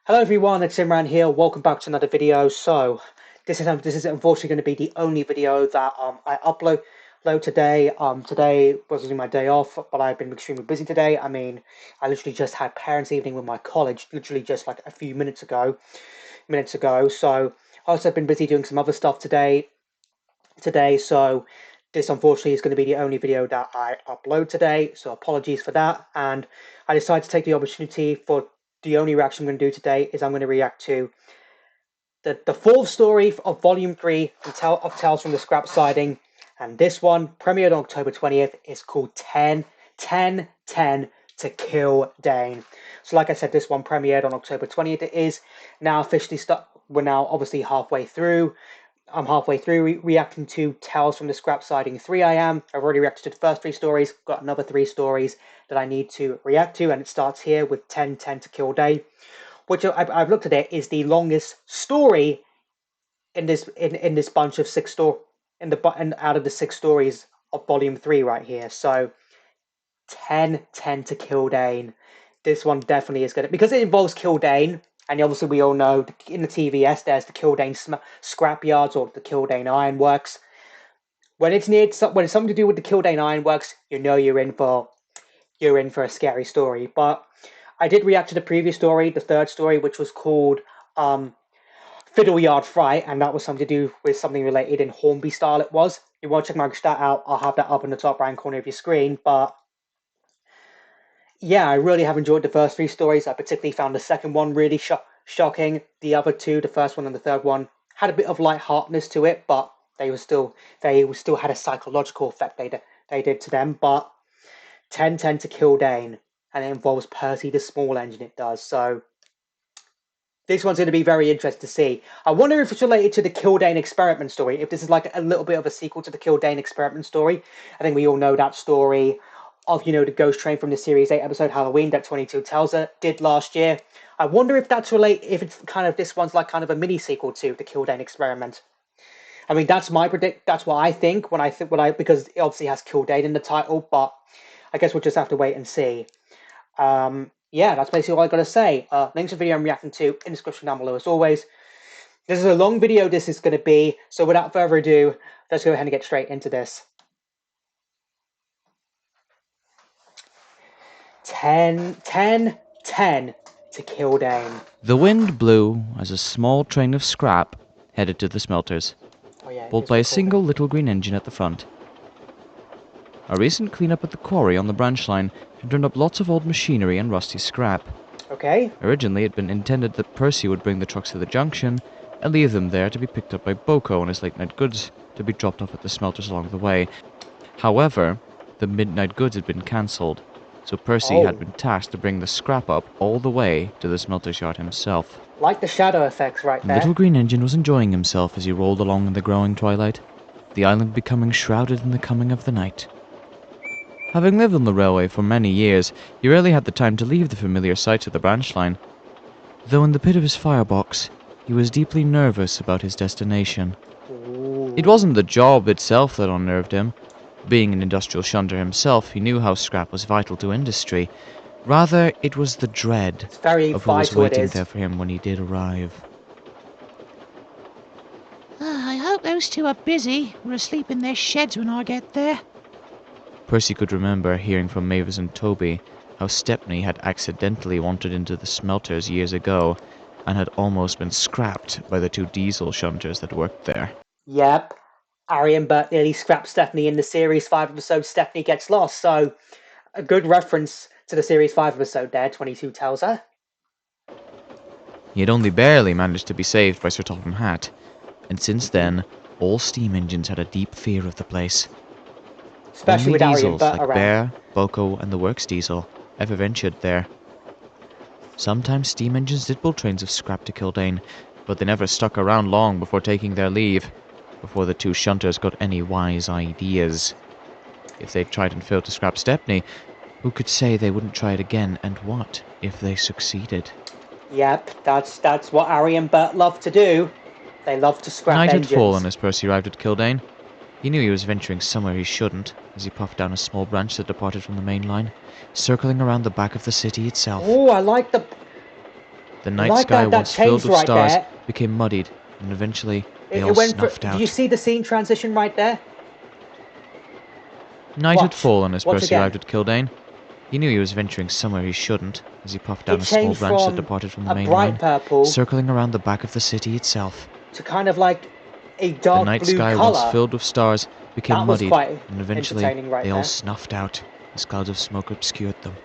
Hello everyone, it's Imran here. Welcome back to another video. So this is unfortunately going to be the only video that I upload today. Today wasn't my day off, but I've been extremely busy today. I mean, I literally just had parents' evening with my college, literally just like a few minutes ago. So I also been busy doing some other stuff today. So this unfortunately is going to be the only video that I upload today. So apologies for that. And I decided to take the opportunity for the only reaction I'm going to do today is I'm going to react to the fourth story of Volume 3 of Tales from the Scrap Siding. And this one, premiered on October 20th, is called 10 to Killdane. So like I said, this one premiered on October 20th. It is now officially we're now obviously halfway through. I'm halfway through reacting to Tales from the Scrap Siding 3. I've already reacted to the first three stories, got another three stories that I need to react to, and it starts here with 10 to Killdane, which I've looked at it is the longest story in this bunch of out of the six stories of volume 3 right here. So 10 to Killdane. This one definitely is good because it involves Killdane, and obviously we all know in the TVS there's the Killdane scrapyards or the Killdane ironworks. When it's something to do with the Killdane ironworks, you know you're in for a scary story. But I did react to the previous story, the third story, which was called Fiddle Yard Fright, and that was something to do with something related in Hornby style. It was. You want to check that out? I'll have that up in the top right corner of your screen. But yeah, I really have enjoyed the first three stories. I particularly found the second one really shocking. The other two, the first one and the third one, had a bit of lightheartedness to it, but they still had a psychological effect they did to them. But 10 to Killdane, and it involves Percy the Small Engine. It does. So this one's going to be very interesting to see. I wonder if it's related to the Killdane experiment story. If this is like a little bit of a sequel to the Killdane experiment story. I think we all know that story of, the ghost train from the Series 8 episode Halloween that 22 Tells Her did last year. I wonder if if it's kind of, this one's like kind of a mini sequel to the Killdane experiment. I mean, that's what I think because it obviously has Killdane in the title, but I guess we'll just have to wait and see. Yeah, that's basically all I got to say. Links to the video I'm reacting to in the description down below as always. This is a long video this is going to be, so without further ado, let's go ahead and get straight into this. 10 to Killdane. The wind blew as a small train of scrap headed to the smelters, pulled by a single little green engine at the front. A recent cleanup at the quarry on the branch line had turned up lots of old machinery and rusty scrap. Okay. Originally, it had been intended that Percy would bring the trucks to the junction and leave them there to be picked up by Boko and his late-night goods to be dropped off at the smelters along the way. However, the midnight goods had been cancelled, so Percy had been tasked to bring the scrap up all the way to the smelter's yard himself. Like the shadow effects right there. The little green engine was enjoying himself as he rolled along in the growing twilight, the island becoming shrouded in the coming of the night. Having lived on the railway for many years, he rarely had the time to leave the familiar sights of the branch line. Though in the pit of his firebox, he was deeply nervous about his destination. Ooh. It wasn't the job itself that unnerved him. Being an industrial shunter himself, he knew how scrap was vital to industry. Rather, it was the dread of who was waiting there for him when he did arrive. I hope those two are busy or asleep in their sheds when I get there. Percy could remember hearing from Mavis and Toby how Stepney had accidentally wandered into the smelters years ago and had almost been scrapped by the two diesel shunters that worked there. Yep. Ari and Bert nearly scrapped Stephanie in the Series 5 episode Stephanie Gets Lost, so a good reference to the Series 5 episode there, 22 Tells Her. He had only barely managed to be saved by Sir Topham Hatt, and since then, all steam engines had a deep fear of the place. Especially only with Ari and diesels Bert like around. Bear, Boko, and the Works diesel ever ventured there. Sometimes steam engines did pull trains of scrap to Killdane, but they never stuck around long before taking their leave, before the two shunters got any wise ideas. If they tried and failed to scrap Stepney, who could say they wouldn't try it again, and what if they succeeded? Yep, that's what Ari and Bert love to do. They love to scrap engines. Night had fallen as Percy arrived at Killdane. He knew he was venturing somewhere he shouldn't, as he puffed down a small branch that departed from the main line, circling around the back of the city itself. Oh, I like the... The I night like sky, that once filled change with right stars, there. became muddied, and eventually they It all went for. snuffed Do you out. see the scene transition right there? Night had Watch. fallen as Watch Percy again. arrived at Killdane. He knew he was venturing somewhere he shouldn't, as he puffed down It a small changed branch that from departed from the a main bright line, purple circling around the back of the city itself. to kind of like a The dark night blue sky, once color. filled with stars, became That was muddied, quite and eventually entertaining right they all there. snuffed out as clouds of smoke obscured them.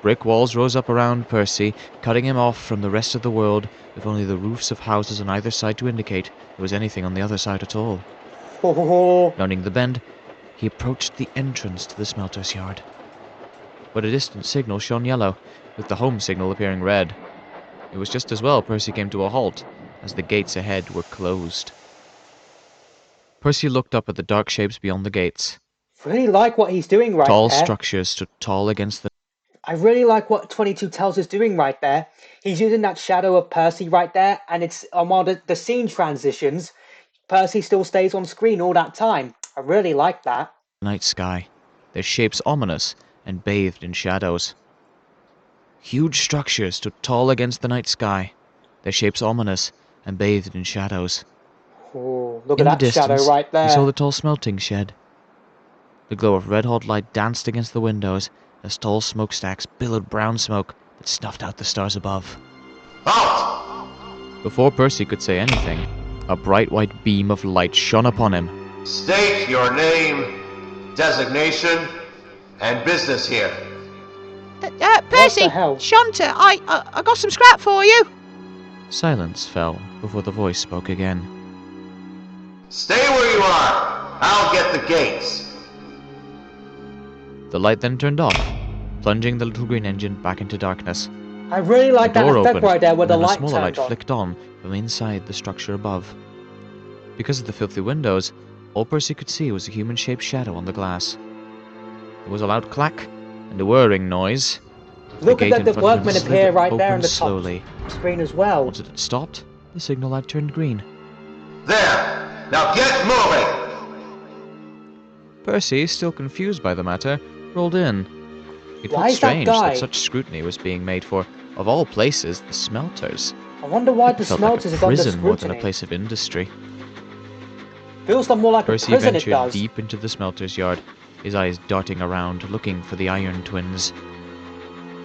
Brick walls rose up around Percy, cutting him off from the rest of the world, with only the roofs of houses on either side to indicate there was anything on the other side at all. Rounding the bend, he approached the entrance to the smelter's yard. But a distant signal shone yellow, with the home signal appearing red. It was just as well Percy came to a halt, as the gates ahead were closed. Percy looked up at the dark shapes beyond the gates. Really like what he's doing right Tall there. structures stood tall against the... I really like what 22 Tells is doing right there. He's using that shadow of Percy right there, and it's while the scene transitions, Percy still stays on screen all that time. I really like that. night sky, their shapes ominous and bathed in shadows. Huge structures stood tall against the night sky, their shapes ominous and bathed in shadows. Oh, look In at the that shadow distance, right he saw there. the tall smelting shed. The glow of red-hot light danced against the windows as tall smokestacks billowed brown smoke that snuffed out the stars above. Halt! Before Percy could say anything, a bright white beam of light shone upon him. State your name, designation, and business here. Percy, the hell? Shanta, I got some scrap for you. Silence fell before the voice spoke again. Stay where you are. I'll get the gates. The light then turned off, plunging the little green engine back into darkness. I really like The that door effect opened, right there where and the then a light smaller light turned on. flicked on from inside the structure above. Because of the filthy windows, all Percy could see was a human-shaped shadow on the glass. There was a loud clack and a whirring noise. Look gate at in the front of him workmen slid appear right there open in the top slowly. screen as well. Once it had stopped, the signal light turned green. There. Now get moving. Percy, still confused by the matter, rolled in. It Why felt is that strange guy? that such scrutiny was being made for, of all places, the smelters. I wonder why It the felt like smelters a is under prison more than a scrutiny. place of industry. Feels like more like a Percy prison it ventured does. deep into the smelter's yard, his eyes darting around, looking for the Iron Twins.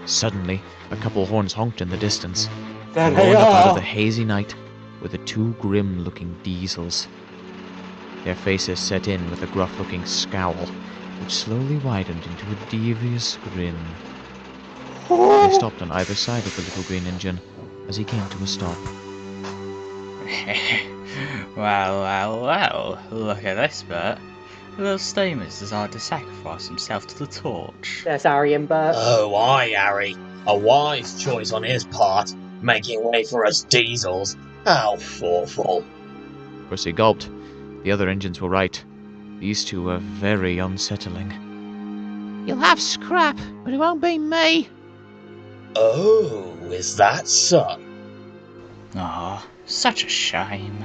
Suddenly, a couple horns honked in the distance. There they Rolling up out of are. the hazy night were the two grim-looking diesels. Their faces set in with a gruff-looking scowl, which slowly widened into a devious grin. They stopped on either side of the little green engine as he came to a stop. Well, look at this bit. Little Steamer's decided to sacrifice himself to the torch. There's Harry and Bert. Oh, aye, Harry. A wise choice on his part, making way for us diesels. How thoughtful. Percy gulped. The other engines were right. These two were very unsettling. You'll have scrap, but it won't be me. Oh, is that so? Ah, such a shame.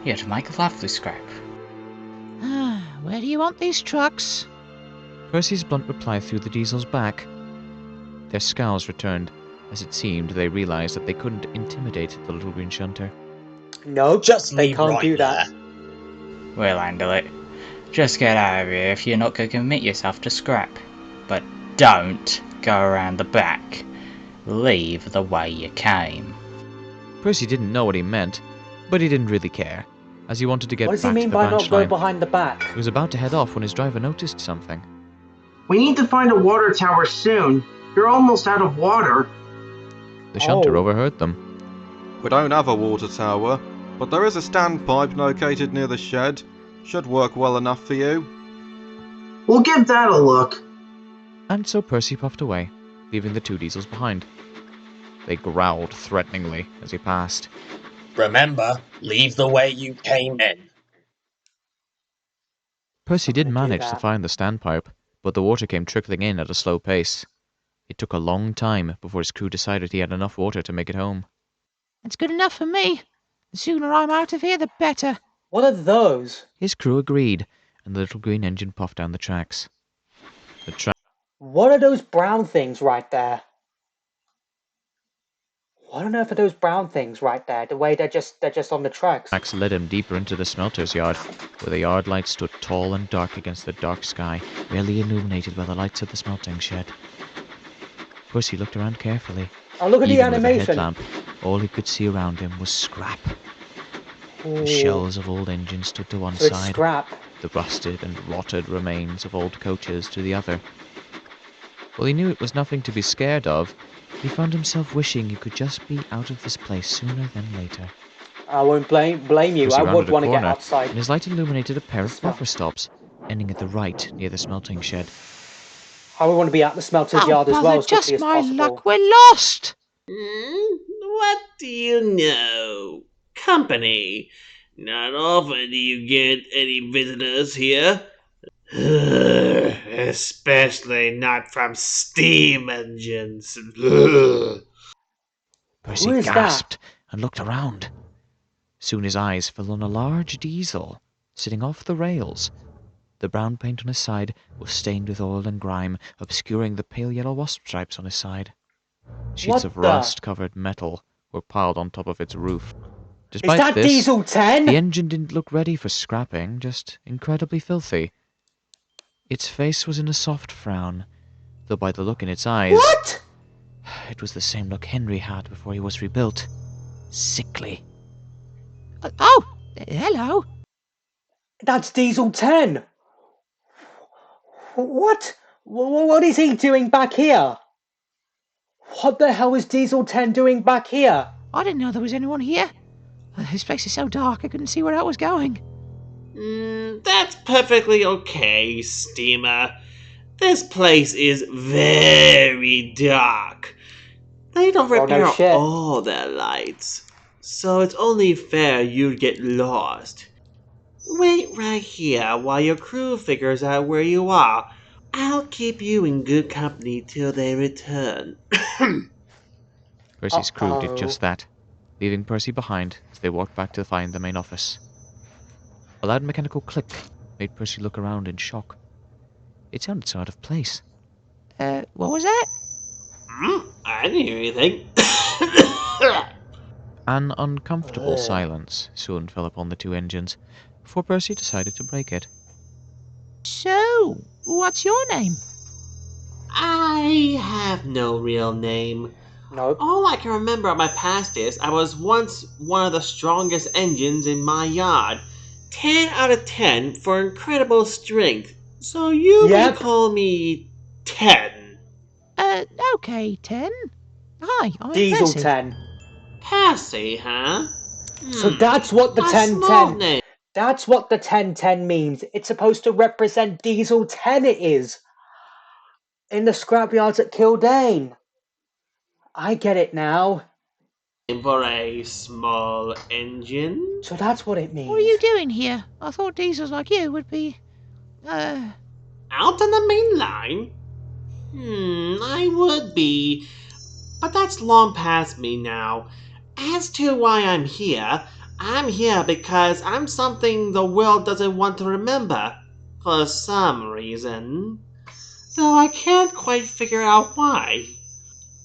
You'd make lovely scrap. Where do you want these trucks? Percy's blunt reply threw the diesels back. Their scowls returned, as it seemed they realized that they couldn't intimidate the little green shunter. No, Just they leave can't right do that. there. We'll handle it. Just get out of here if you're not going to commit yourself to scrap. But don't go around the back. Leave the way you came. Percy didn't know what he meant, but he didn't really care, as he wanted to get What does he back to mean the by branch not go line. behind the back? He was about to head off when his driver noticed something. We need to find a water tower soon. You're almost out of water. The shunter Oh. overheard them. We don't have a water tower, but there is a standpipe located near the shed. Should work well enough for you. We'll give that a look. And so Percy puffed away, leaving the two diesels behind. They growled threateningly as he passed. Remember, leave the way you came in. Percy did I'm gonna do manage to that. find the standpipe, but the water came trickling in at a slow pace. It took a long time before his crew decided he had enough water to make it home. It's good enough for me. The sooner I'm out of here, the better. What are those? His crew agreed, and the little green engine puffed down the tracks. What are those brown things right there? I don't know if those brown things right there, the way they're just on the tracks. Max led him deeper into the smelter's yard, where the yard light stood tall and dark against the dark sky, barely illuminated by the lights of the smelting shed. Percy looked around carefully. Oh, look at the Even with a animation. headlamp, all he could see around him was scrap. Ooh. The shells of old engines stood to one So it's side, scrap. the rusted and rotted remains of old coaches to the other. While he knew it was nothing to be scared of, he found himself wishing he could just be out of this place sooner than later. I won't blame you. Percy I would rounded a want to get corner, outside. and his light illuminated a pair of Smell. buffer stops, ending at the right near the smelting shed. I would want to be at the smelter's Oh, yard as well bother, as quickly just as my possible. luck, we're lost! What do you know? Company. Not often do you get any visitors here. Especially not from steam engines. Percy Who is gasped and looked around. Soon his eyes fell on a large diesel, sitting off the rails. The brown paint on his side was stained with oil and grime, obscuring the pale yellow wasp stripes on his side. Sheets What of the- rust-covered metal were piled on top of its roof. Is Despite that this, Diesel 10? the engine didn't look ready for scrapping, just incredibly filthy. Its face was in a soft frown, though by the look in its eyes, What? it was the same look Henry had before he was rebuilt. Sickly. Hello. That's Diesel 10. What? What is he doing back here? What the hell is Diesel 10 doing back here? I didn't know there was anyone here. This place is so dark I couldn't see where I was going. That's perfectly okay, Steamer. This place is very dark. They don't Oh, no repair shit. all their lights, so it's only fair you'd get lost. Wait right here while your crew figures out where you are. I'll keep you in good company till they return. Percy's crew did Uh-oh. just that, leaving Percy behind as they walked back to find the main office. A loud mechanical click made Percy look around in shock. It sounded so out of place. What was that? I didn't hear anything. An uncomfortable silence soon fell upon the two engines, before Percy decided to break it. So, what's your name? I have no real name. Nope. All I can remember of my past is I was once one of the strongest engines in my yard. 10 out of 10 for incredible strength. So you Yep. may call me 10. Okay, 10. Hi, I'm Diesel Percy. 10. Passy, huh? So that's what the A 1010. small name. That's what the 1010 means. It's supposed to represent Diesel 10, it is. In the scrapyards at Killdane. I get it now. For a small engine? So that's what it means. What are you doing here? I thought diesels like you would be, Out on the main line? I would be. But that's long past me now. As to why I'm here because I'm something the world doesn't want to remember. For some reason. Though I can't quite figure out why.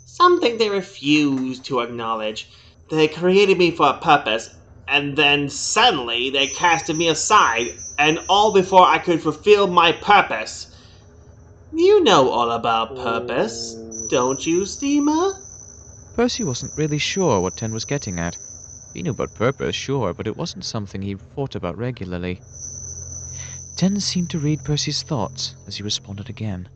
Something they refuse to acknowledge. They created me for a purpose, and then suddenly they casted me aside, and all before I could fulfill my purpose. You know all about purpose, don't you, Steamer? Percy wasn't really sure what Ten was getting at. He knew about purpose, sure, but it wasn't something he thought about regularly. Ten seemed to read Percy's thoughts as he responded again.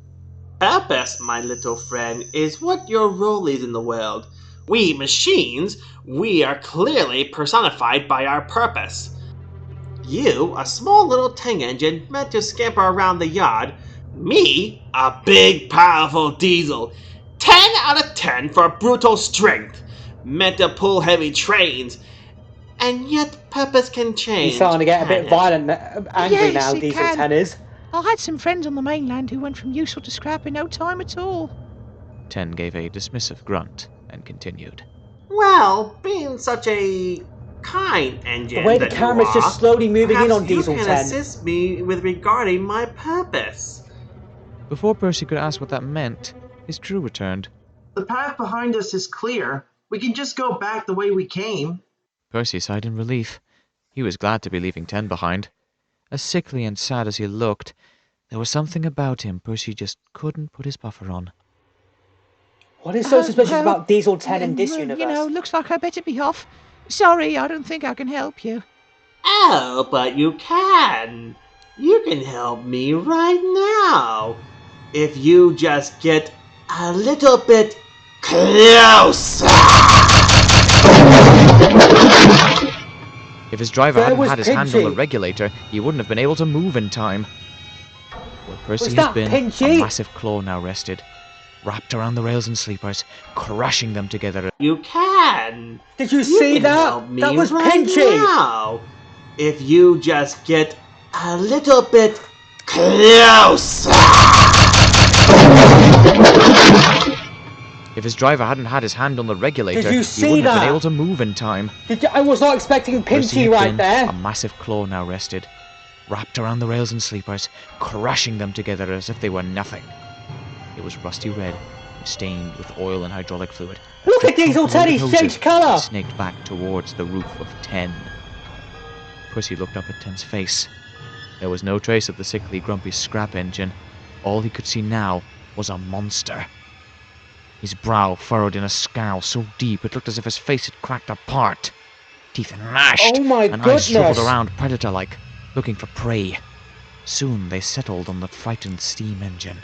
Purpose, my little friend, is what your role is in the world. We machines, we are clearly personified by our purpose. You, a small little tank engine meant to scamper around the yard. Me, a big, powerful diesel. 10 out of 10 for brutal strength. Meant to pull heavy trains. And yet purpose can change. He's starting to get a bit can it? violent, angry Yes, now, it Diesel can. 10 is. I had some friends on the mainland who went from useful to scrap in no time at all. Ten gave a dismissive grunt and continued. Well, being such a kind engine The way the that you camera's are, just slowly moving in perhaps on Diesel you can 10. assist me with regarding my purpose. Before Percy could ask what that meant, his crew returned. The path behind us is clear. We can just go back the way we came. Percy sighed in relief. He was glad to be leaving 10 behind. As sickly and sad as he looked, there was something about him Percy just couldn't put his buffer on. What is so suspicious well, about Diesel 10 in this universe? You know, looks like I better be off. Sorry, I don't think I can help you. Oh, but you can. You can help me right now. If you just get a little bit closer. If his driver Where hadn't was had his hand on the Pinchy? regulator, he wouldn't have been able to move in time. Where Percy Was had that been, Pinchy? a massive claw now rested, wrapped around the rails and sleepers, crushing them together. You can. Did you see can that? help me That was right Pinchy! now. If you just get a little bit closer. If his driver hadn't had his hand on the regulator, Did you he see wouldn't have that? been able to move in time. I was not expecting Percy Pinchy had right been, there. a massive claw now rested, wrapped around the rails and sleepers, crushing them together as if they were nothing. It was rusty red, stained with oil and hydraulic fluid. Look at Diesel 10, he's changed colour! And snaked back towards the roof of 10. Percy looked up at 10's face. There was no trace of the sickly, grumpy scrap engine. All he could see now was a monster. His brow furrowed in a scowl so deep it looked as if his face had cracked apart. Teeth gnashed, Oh my and eyes goodness. swiveled around predator-like, looking for prey. Soon they settled on the frightened steam engine.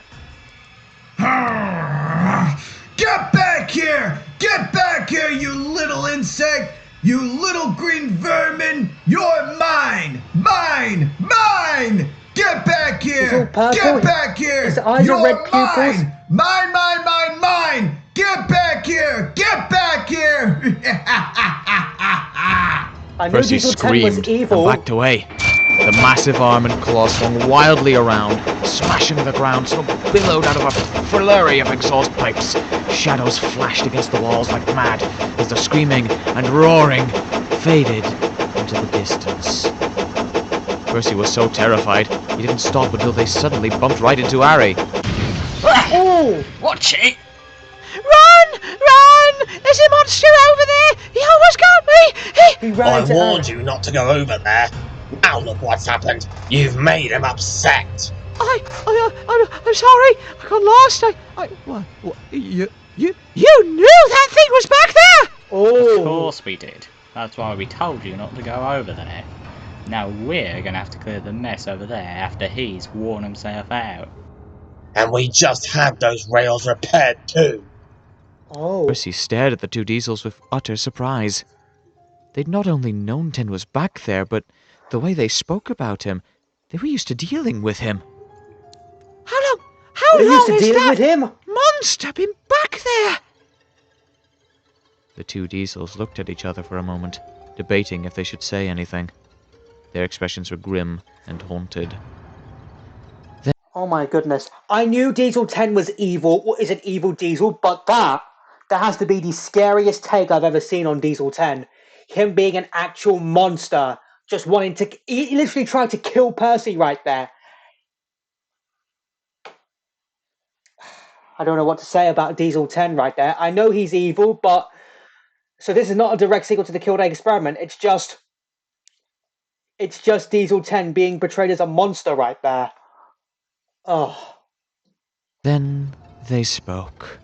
Get back here! Get back here, you little insect! You little green vermin! You're mine! Mine! Mine! Get back He's all here! purple. Get back here! His eyes You're are red pupils. mine! Mine, mine, mine, mine! Get back here! Get back here! I knew Percy Diesel 10 was screamed evil. and backed away. The massive arm and claw swung wildly around, smashing the ground. Smoke billowed out of a flurry of exhaust pipes. Shadows flashed against the walls like mad as the screaming and roaring faded into the distance. Percy was so terrified, he didn't stop until they suddenly bumped right into Harry. Oh! Watch it! Run! Run! There's a monster over there! He almost got me! He ran I into warned you not to go over there. Now look what's happened. You've made him upset. I'm sorry. I got lost. What? You knew that thing was back there! Of Oh! course we did. That's why we told you not to go over there. Now we're gonna have to clear the mess over there after he's worn himself out. And we just had those rails repaired too. Oh. Percy stared at the two diesels with utter surprise. They'd not only known 10 was back there, but the way they spoke about him, they were used to dealing with him. How long Are you used to has dealing that with him? monster been back there? The two diesels looked at each other for a moment, debating if they should say anything. Their expressions were grim and haunted. Oh my goodness. I knew Diesel 10 was evil, or is an evil Diesel, but that has to be the scariest take I've ever seen on Diesel 10. Him being an actual monster, just wanting to... He literally tried to kill Percy right there. I don't know what to say about Diesel 10 right there. I know he's evil, but... So this is not a direct sequel to the Killdane experiment. It's just Diesel 10 being portrayed as a monster right there. Oh. Then they spoke.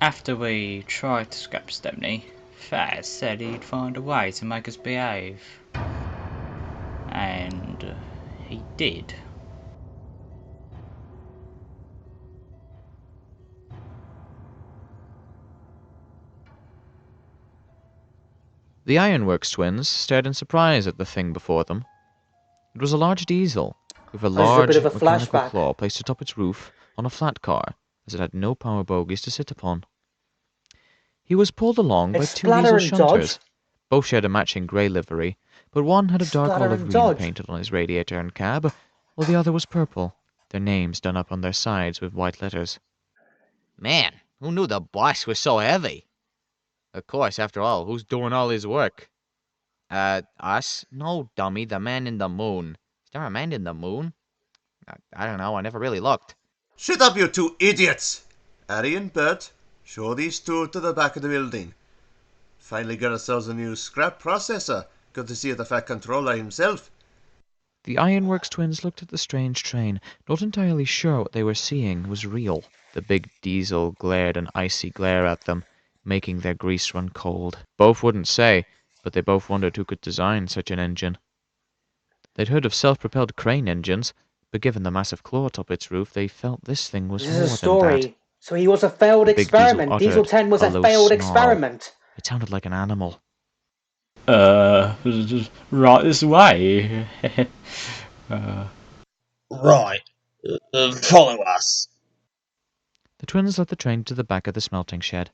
After we tried to scrap Stepney, Faz said he'd find a way to make us behave. And he did. The Ironworks twins stared in surprise at the thing before them. It was a large diesel, with a This is a large bit of a mechanical flashback. claw placed atop its roof on a flat car, as it had no power bogies to sit upon. He was pulled along by It's two splatter diesel and shunters. dodge. Both shared a matching grey livery, but one had a dark Splatter olive and green dodge. painted on his radiator and cab, while the other was purple, their names done up on their sides with white letters. Man, who knew the boss was so heavy? Of course, after all, who's doing all his work? Us? No, dummy, the man in the moon. Is there a man in the moon? I don't know, I never really looked. Shut up, you two idiots! Harry and Bert, Show these two to the back of the building. Finally got ourselves a new scrap processor. Good to see the Fat Controller himself. The Ironworks twins looked at the strange train, not entirely sure what they were seeing was real. The big diesel glared an icy glare at them, making their grease run cold. Both wouldn't say, but they both wondered who could design such an engine. They'd heard of self-propelled crane engines, but given the massive claw atop its roof, they felt this thing was This more is a than story. that. So he was a failed The big experiment. diesel Diesel uttered 10 was a a low failed snarl. experiment. It sounded like an animal. Just right this way. Right. Follow us. The twins led the train to the back of the smelting shed.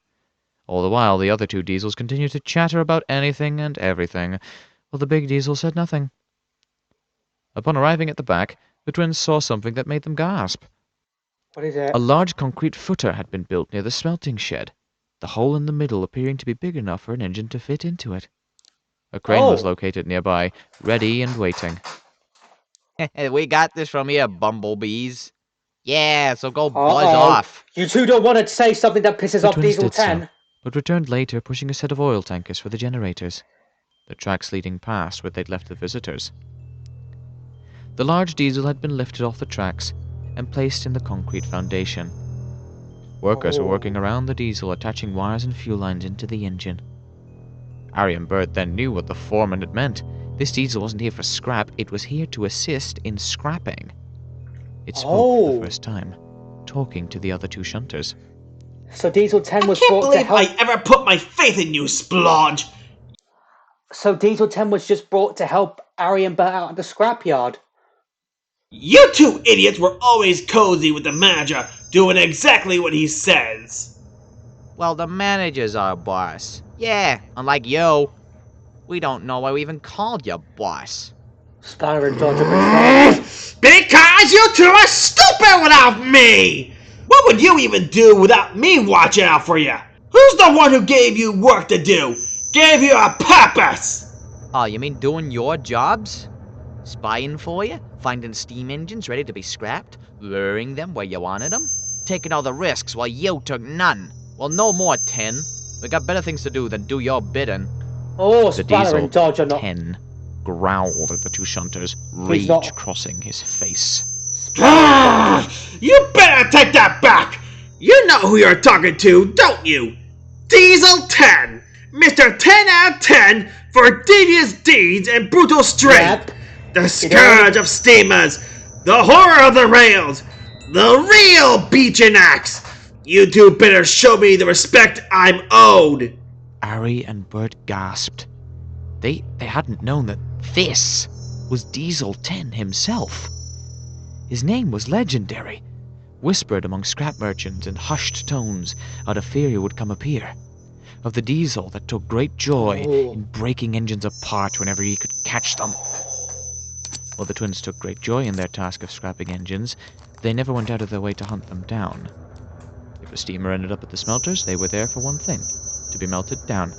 All the while, the other two diesels continued to chatter about anything and everything, while the big diesel said nothing. Upon arriving at the back, the twins saw something that made them gasp. What is it? A large concrete footer had been built near the smelting shed, the hole in the middle appearing to be big enough for an engine to fit into it. A crane was located nearby, ready and waiting. We got this from here, bumblebees. Yeah, so go buzz off. You two don't want to say something that pisses The off twins Diesel did 10. so, but returned later pushing a set of oil tankers for the generators, the tracks leading past where they'd left the visitors. The large diesel had been lifted off the tracks and placed in the concrete foundation. Workers were working around the diesel, attaching wires and fuel lines into the engine. Ari and Bert then knew what the foreman had meant. This diesel wasn't here for scrap, it was here to assist in scrapping. It spoke for the first time, talking to the other two shunters. So Diesel 10 was I can't brought to believe help. I ever put my faith in you, Splodge! So Diesel 10 was just brought to help Ari and Bert out at the scrapyard. You two idiots were always cozy with the manager, doing exactly what he says. Well, the manager's our boss. Yeah, unlike you. We don't know why we even called you boss. Skyler and Dodger betrayed. Because you two are stupid without me! What would you even do without me watching out for you? Who's the one who gave you work to do? Gave you a purpose? Oh, you mean doing your jobs? Spying for you? Finding steam engines ready to be scrapped? Luring them where you wanted them? Taking all the risks while you took none? Well, no more, 10. We got better things to do than do your bidding. Oh, The Skyler diesel, and Dodger not. 10, growled at the two shunters, He's rage not- crossing his face. You better take that back! You know who you're talking to, don't you? Diesel 10! Mr. 10 out of 10 for devious deeds and brutal strength! The scourge of steamers! The horror of the rails! The real beaching axe! You two better show me the respect I'm owed! Ari and Bert gasped. They hadn't known that this was Diesel 10 himself. His name was legendary, whispered among scrap merchants in hushed tones out of fear he would come appear, of the diesel that took great joy in breaking engines apart whenever he could catch them. While the twins took great joy in their task of scrapping engines, they never went out of their way to hunt them down. If a steamer ended up at the smelters, they were there for one thing, to be melted down.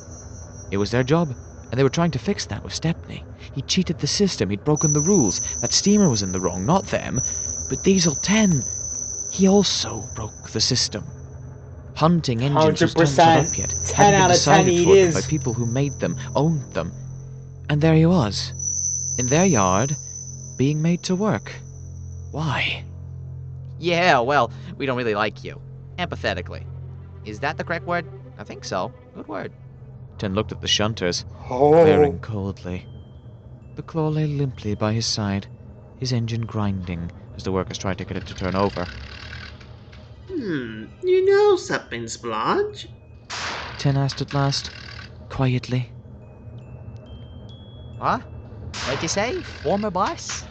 It was their job, and they were trying to fix that with Stepney. He cheated the system, he'd broken the rules. That steamer was in the wrong, not them. But Diesel 10, he also broke the system. Hunting engines whose times not up yet, 10 hadn't out been of 10 decided he for them is. by people who made them, owned them. And there he was, in their yard, being made to work. Why? Yeah, well, we don't really like you. Empathetically. Is that the correct word? I think so. Good word. 10 looked at the shunters, glaring coldly. The claw lay limply by his side, his engine grinding as the workers tried to get it to turn over. You know something, Splodge? 10 asked at last, quietly. Huh? What'd you say? Former boss?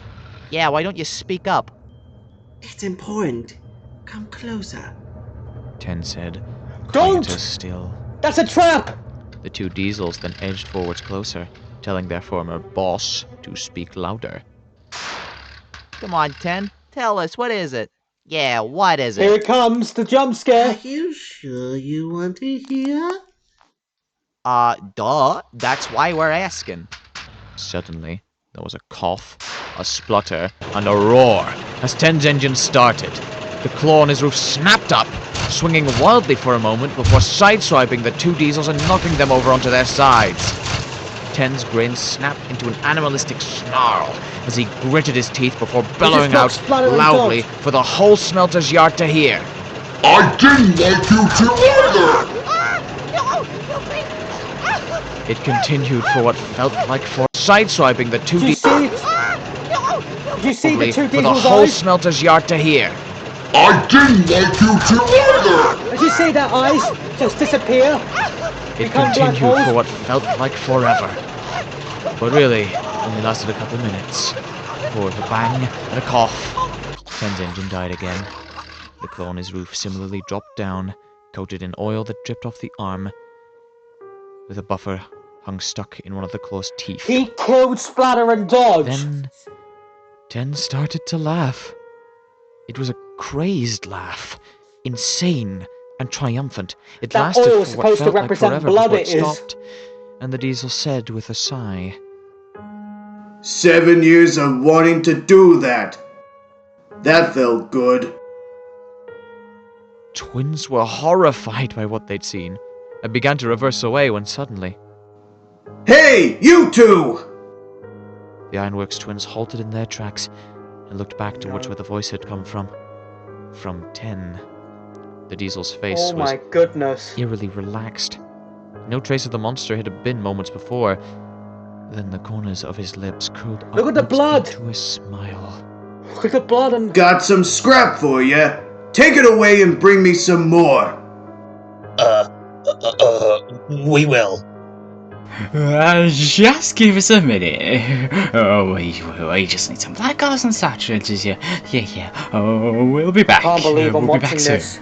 Yeah, why don't you speak up? It's important. Come closer. 10 said, Don't! quieter still. That's a trap! The two diesels then edged forwards closer, telling their former boss to speak louder. Come on, 10. Tell us, what is it? Yeah, what is Here it? it comes, the jump scare. Are you sure you want to hear? Duh. That's why we're asking. Suddenly, there was a cough, a splutter, and a roar as 10's engine started. The claw on his roof snapped up, swinging wildly for a moment before sideswiping the two diesels and knocking them over onto their sides. 10's grin snapped into an animalistic snarl as he gritted his teeth before bellowing out loudly for the whole smelter's yard to hear. I didn't like you two either! It continued for what felt like sideswiping the two diesels. Did you see the two for the diesels' whole eyes? smelter's yard to hear. I didn't like you two either! Did you see their eyes just disappear? It continued for what felt like forever. But really, only lasted a couple minutes. For with a bang and a cough, 10's engine died again. The claw on his roof similarly dropped down, coated in oil that dripped off the arm, with a buffer hung stuck in one of the claw's teeth. He killed Splatter and Dodge! Then 10 started to laugh. It was a crazed laugh, insane and triumphant. It That lasted oil was for what supposed to felt like represent forever blood, before it it is. stopped, and the diesel said with a sigh, 7 years of wanting to do that. That felt good. Twins were horrified by what they'd seen, and began to reverse away when suddenly Hey, you two! the Ironworks twins halted in their tracks and looked back towards where the voice had come from. From 10. The diesel's face Oh was my goodness. eerily relaxed. No trace of the monster it had been moments before. Then the corners of his lips curled Look at the blood! into a smile. Look at the blood and... Got some scrap for you. Take it away and bring me some more. We will. Just give us a minute. Oh, we just need some black gas and saturated. Yeah. Oh, we'll be back. I can't believe I'm we'll be back watching soon. this.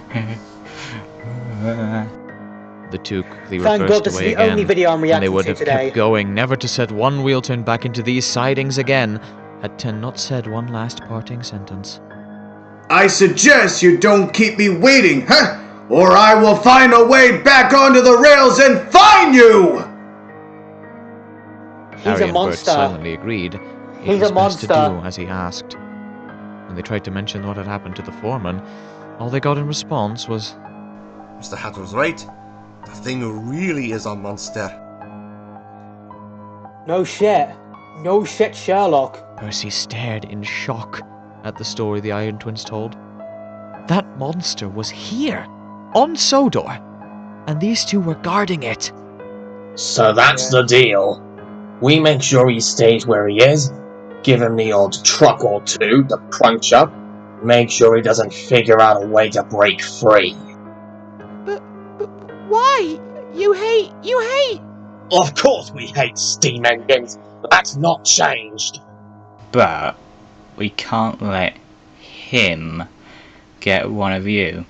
The two quickly Thank reversed God this is away the only again, video I'm and they reacting would to have today. kept going, never to set one wheel turn back into these sidings again, had 10 not said one last parting sentence. I suggest you don't keep me waiting, huh? Or I will find a way back onto the rails and find you! He's Harry a and Bert monster. silently agreed. It He's was a best to monster. do as he asked. When they tried to mention what had happened to the foreman, all they got in response was, Mr. Hatter's right. The thing really is a monster. No shit. No shit, Sherlock. Percy stared in shock at the story the Iron Twins told. That monster was here, on Sodor, and these two were guarding it. So that's the deal. We make sure he stays where he is, give him the odd truck or two to crunch up, make sure he doesn't figure out a way to break free. But why? You hate. Of course we hate steam engines. That's not changed. But we can't let him get one of you.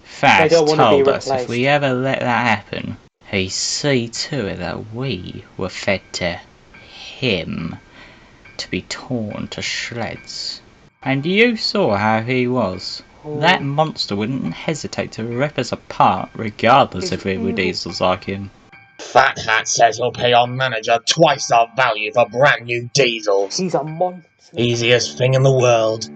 Faz don't wanna be told us if replaced. we ever let that happen, he'd see to it that we were fed to him to be torn to shreds. And you saw how he was. That monster wouldn't hesitate to rip us apart regardless if we were diesels like him. Fat Hat says he'll pay our manager twice our value for brand new diesels. He's a monster. Easiest thing in the world.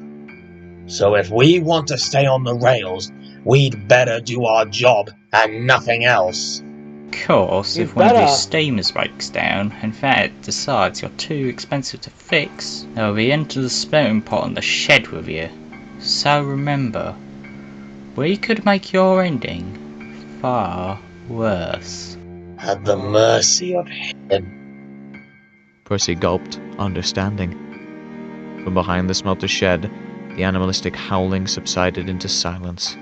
So if we want to stay on the rails, we'd better do our job and nothing else. Of course, You if one of your better. steamers breaks down and Fat decides you're too expensive to fix, they'll be into the smelting pot in the shed with you. So remember, we could make your ending far worse. At the mercy of him. Percy gulped, understanding. From behind the smelter shed, the animalistic howling subsided into silence.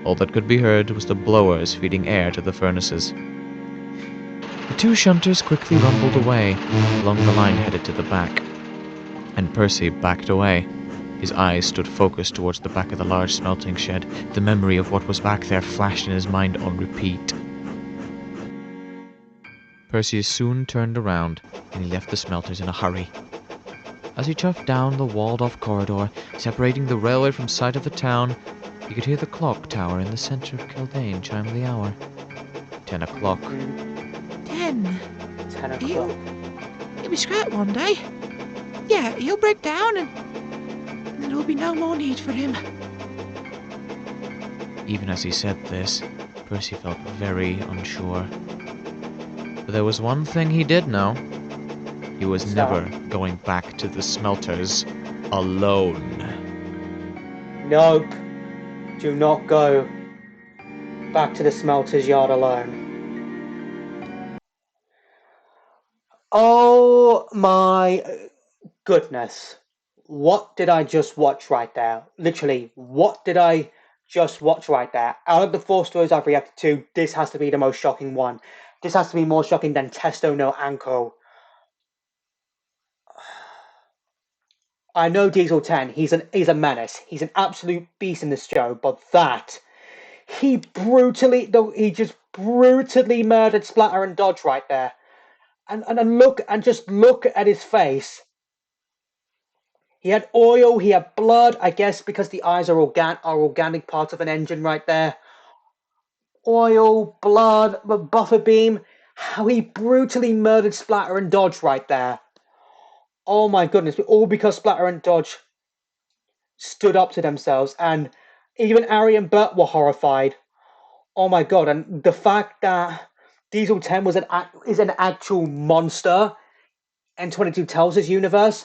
All that could be heard was the blowers feeding air to the furnaces. The two shunters quickly rumbled away, along the line headed to the back, and Percy backed away. His eyes stood focused towards the back of the large smelting shed. The memory of what was back there flashed in his mind on repeat. Percy soon turned around, and he left the smelters in a hurry. As he chuffed down the walled-off corridor, separating the railway from sight of the town, he could hear the clock tower in the centre of Killdane chime the hour. 10 o'clock. 10. 10 o'clock. He'll be scrapped one day. Yeah, he'll break down and there will be no more need for him. Even as he said this, Percy felt very unsure. But there was one thing he did know. He was never going back to the smelters alone. Nope. Do not go back to the smelter's yard alone. Oh my goodness. What did I just watch right there? Literally, what did I just watch right there? Out of the 4 stories I've reacted to, this has to be the most shocking one. This has to be more shocking than Testo no Anko. I know Diesel 10, he's a menace. He's an absolute beast in this show, but that he just brutally murdered Splatter and Dodge right there. And just look at his face. He had oil, he had blood, I guess because the eyes are organic parts of an engine right there. Oil, blood, buffer beam. How he brutally murdered Splatter and Dodge right there. Oh my goodness, all because Splatter and Dodge stood up to themselves, and even Ari and Bert were horrified. Oh my god, and the fact that Diesel 10 is an actual monster in 22 Tells' universe.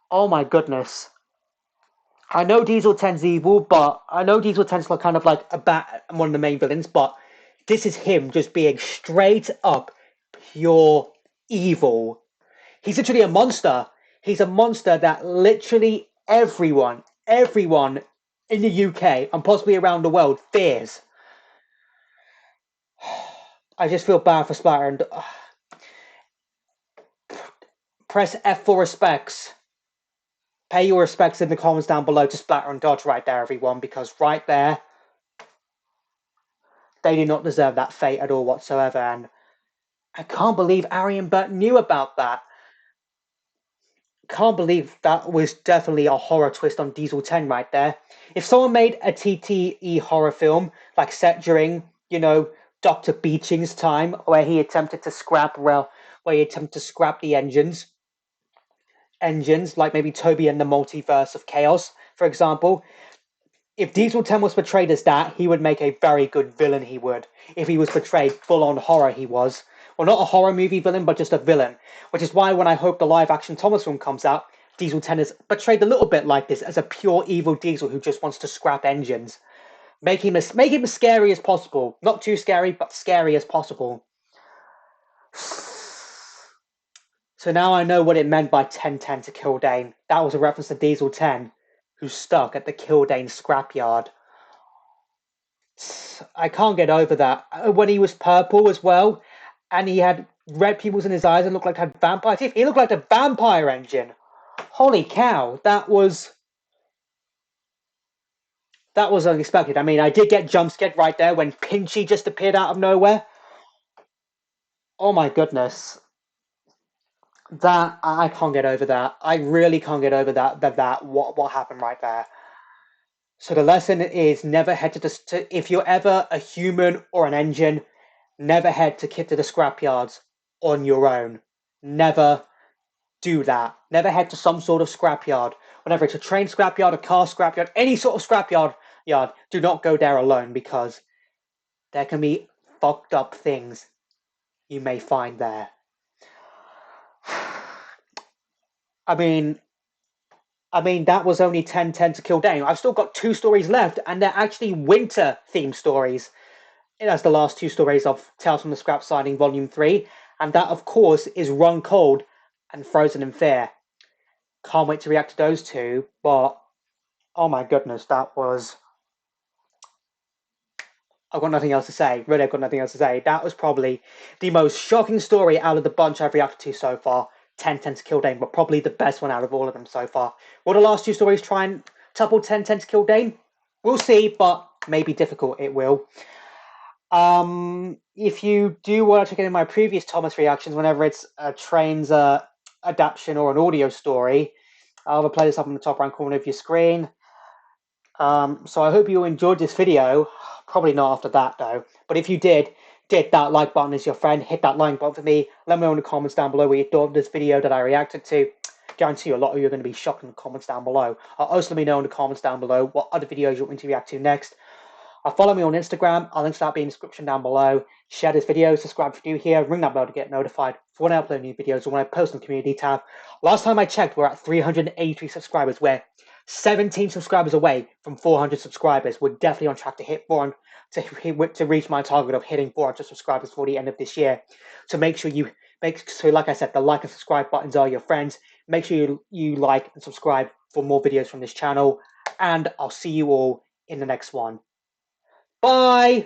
Oh my goodness. I know Diesel 10's evil, but I know Diesel 10's kind of like one of the main villains, but this is him just being straight up pure evil. He's literally a monster. He's a monster that literally everyone in the UK and possibly around the world fears. I just feel bad for Splatter and press F for respects. Pay your respects in the comments down below to Splatter and Dodge right there, everyone, because right there, they do not deserve that fate at all whatsoever, and I can't believe Ari and Bert knew about that. Can't believe that was definitely a horror twist on Diesel 10 right there. If someone made a TTE horror film, like set during, Dr. Beeching's time, where he attempted to scrap the engines, like maybe Toby and the Multiverse of Chaos, for example. If Diesel 10 was portrayed as that, he would make a very good villain, he would. If he was portrayed full-on horror, he was. Well, not a horror movie villain, but just a villain. Which is why when I hope the live-action Thomas film comes out, Diesel 10 is portrayed a little bit like this, as a pure evil Diesel who just wants to scrap engines. Make him as scary as possible. Not too scary, but scary as possible. So now I know what it meant by 1010 to Killdane. That was a reference to Diesel 10, who's stuck at the Killdane scrapyard. I can't get over that. When he was purple as well, and he had red pupils in his eyes and looked like he had vampire teeth. He looked like a vampire engine. Holy cow, that was unexpected. I mean, I did get jump scared right there when Pinchy just appeared out of nowhere. Oh my goodness. That, I can't get over that. I really can't get over what happened right there. So the lesson is never head if you're ever a human or an engine, never head to the scrapyards on your own. Never do that. Never head to some sort of scrapyard. Whenever it's a train scrapyard, a car scrapyard, any sort of scrapyard, do not go there alone, because there can be fucked up things you may find there. I mean, that was only 1010 to Killdane. I've still got 2 stories left, and they're actually winter-themed stories. That's the last 2 stories of Tales from the Scrap Signing Volume 3, and that, of course, is Run Cold and Frozen in Fear. Can't wait to react to those 2, but oh my goodness, that was... I've got nothing else to say. Really, I've got nothing else to say. That was probably the most shocking story out of the bunch I've reacted to so far. 1010 to Killdane, but probably the best one out of all of them so far. Will the last 2 stories try and topple 1010 to Killdane? We'll see, but maybe difficult it will. If you do want to check in my previous Thomas reactions, whenever it's a Train's adaptation or an audio story, I'll play this up in the top right corner of your screen. So I hope you enjoyed this video. Probably not after that though. But if you did, hit that like button as your friend. Hit that like button for me. Let me know in the comments down below what you thought of this video that I reacted to. Guarantee you a lot of you are going to be shocked in the comments down below. Also let me know in the comments down below what other videos you want me to react to next. Follow me on Instagram. I'll link to that being in the description down below. Share this video, subscribe if you're new here, ring that bell to get notified for when I upload new videos or when I post in the community tab. Last time I checked, we're at 383 subscribers. We're 17 subscribers away from 400 subscribers. We're definitely on track to hit 400, to reach my target of hitting 400 subscribers for the end of this year. So make sure you like I said, the like and subscribe buttons are your friends. Make sure you like and subscribe for more videos from this channel, and I'll see you all in the next one. Bye!